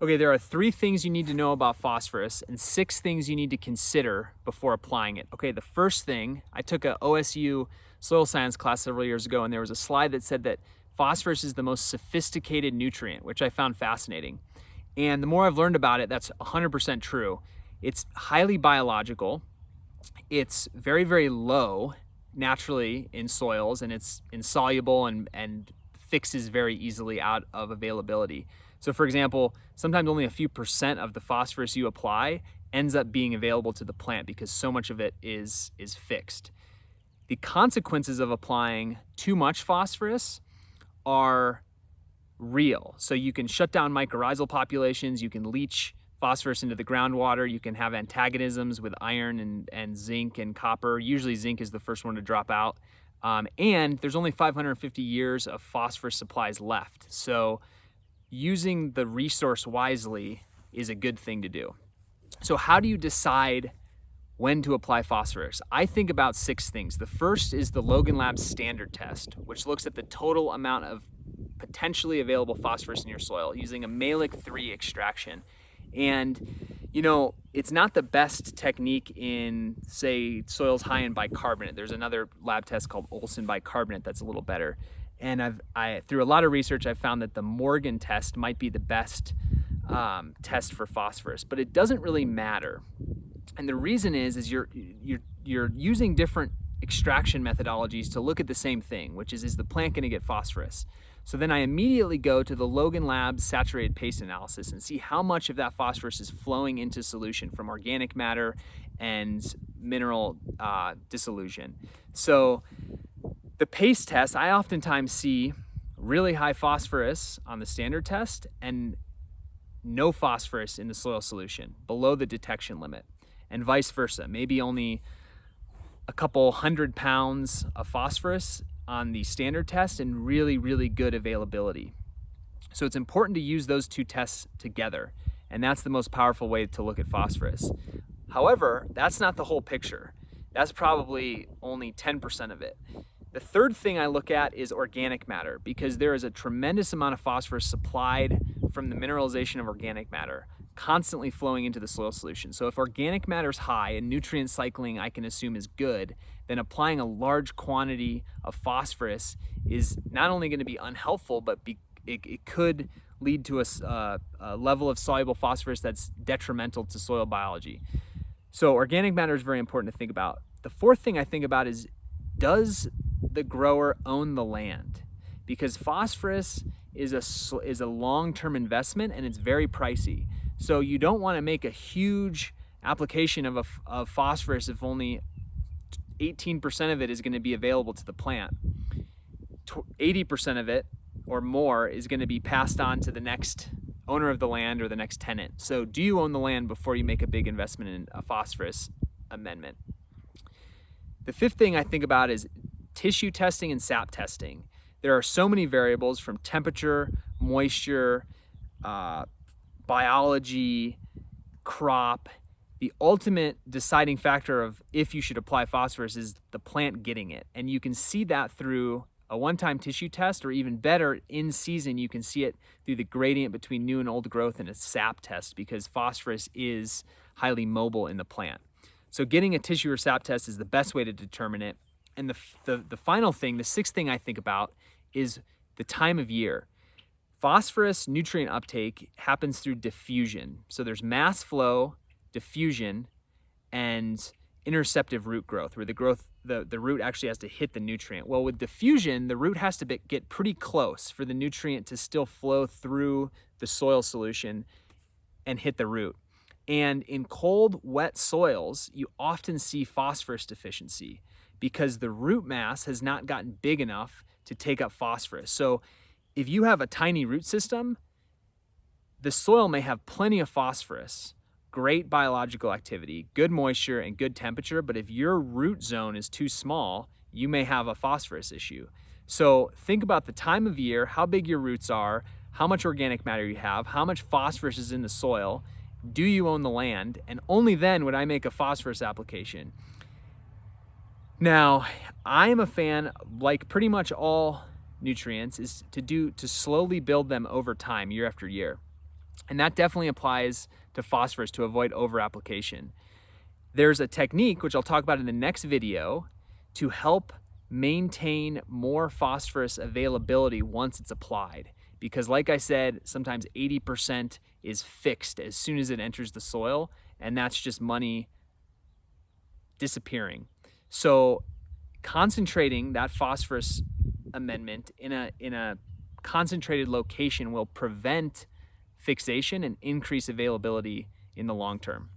Okay, there are 3 things you need to know about phosphorus and 6 things you need to consider before applying it. Okay, the first thing, I took a OSU soil science class several years ago, and there was a slide that said that phosphorus is the most sophisticated nutrient, which I found fascinating. And the more I've learned about it, that's 100% true. It's highly biological. It's very, very low naturally in soils, and it's insoluble and fixes very easily out of availability. So for example, sometimes only a few percent of the phosphorus you apply ends up being available to the plant because so much of it is fixed. The consequences of applying too much phosphorus are real. So you can shut down mycorrhizal populations, you can leach phosphorus into the groundwater, you can have antagonisms with iron and zinc and copper. Usually zinc is the first one to drop out. And there's only 550 years of phosphorus supplies left. So using the resource wisely is a good thing to do. So how do you decide when to apply phosphorus? I think about 6 things. The first is the Logan Labs standard test, which looks at the total amount of potentially available phosphorus in your soil using a Mehlich 3 extraction. And you know, it's not the best technique in, say, soils high in bicarbonate. There's another lab test called Olsen bicarbonate that's a little better. And through a lot of research, I've found that the Morgan test might be the best test for phosphorus, but it doesn't really matter. And the reason is you're using different extraction methodologies to look at the same thing, which is the plant going to get phosphorus? So then I immediately go to the Logan Labs saturated paste analysis and see how much of that phosphorus is flowing into solution from organic matter and mineral dissolution. So the paste test, I oftentimes see really high phosphorus on the standard test and no phosphorus in the soil solution, below the detection limit, and vice versa. Maybe only a couple 100 pounds of phosphorus on the standard test and really, really good availability. So it's important to use those 2 tests together, and that's the most powerful way to look at phosphorus. However, that's not the whole picture. That's probably only 10% of it. The third thing I look at is organic matter, because there is a tremendous amount of phosphorus supplied from the mineralization of organic matter constantly flowing into the soil solution. So if organic matter is high and nutrient cycling I can assume is good, then applying a large quantity of phosphorus is not only going to be unhelpful, but it could lead to a level of soluble phosphorus that's detrimental to soil biology. So organic matter is very important to think about. The fourth thing I think about is, does the grower own the land? Because phosphorus is a long-term investment and it's very pricey. So you don't want to make a huge application of phosphorus if only 18% of it is going to be available to the plant. 80% of it or more is going to be passed on to the next owner of the land or the next tenant. So do you own the land before you make a big investment in a phosphorus amendment? The fifth thing I think about is tissue testing and sap testing. There are so many variables, from temperature, moisture, biology, crop. The ultimate deciding factor of if you should apply phosphorus is the plant getting it. And you can see that through a one-time tissue test, or even better, in season, you can see it through the gradient between new and old growth in a sap test, because phosphorus is highly mobile in the plant. So getting a tissue or sap test is the best way to determine it. And the final thing, the sixth thing I think about, is the time of year. Phosphorus nutrient uptake happens through diffusion. So there's mass flow, diffusion, and interceptive root growth, where the root actually has to hit the nutrient. Well, with diffusion, the root has to get pretty close for the nutrient to still flow through the soil solution and hit the root. And in cold, wet soils, you often see phosphorus deficiency because the root mass has not gotten big enough to take up phosphorus. So if you have a tiny root system, the soil may have plenty of phosphorus, great biological activity, good moisture, and good temperature, but if your root zone is too small, you may have a phosphorus issue. So think about the time of year, how big your roots are, how much organic matter you have, how much phosphorus is in the soil, do you own the land, and only then would I make a phosphorus application. Now, I am a fan, like pretty much all nutrients, is to slowly build them over time, year after year. And that definitely applies to phosphorus to avoid over-application. There's a technique, which I'll talk about in the next video, to help maintain more phosphorus availability once it's applied. Because like I said, sometimes 80% is fixed as soon as it enters the soil, and that's just money disappearing. So concentrating that phosphorus amendment in a concentrated location will prevent fixation and increase availability in the long term.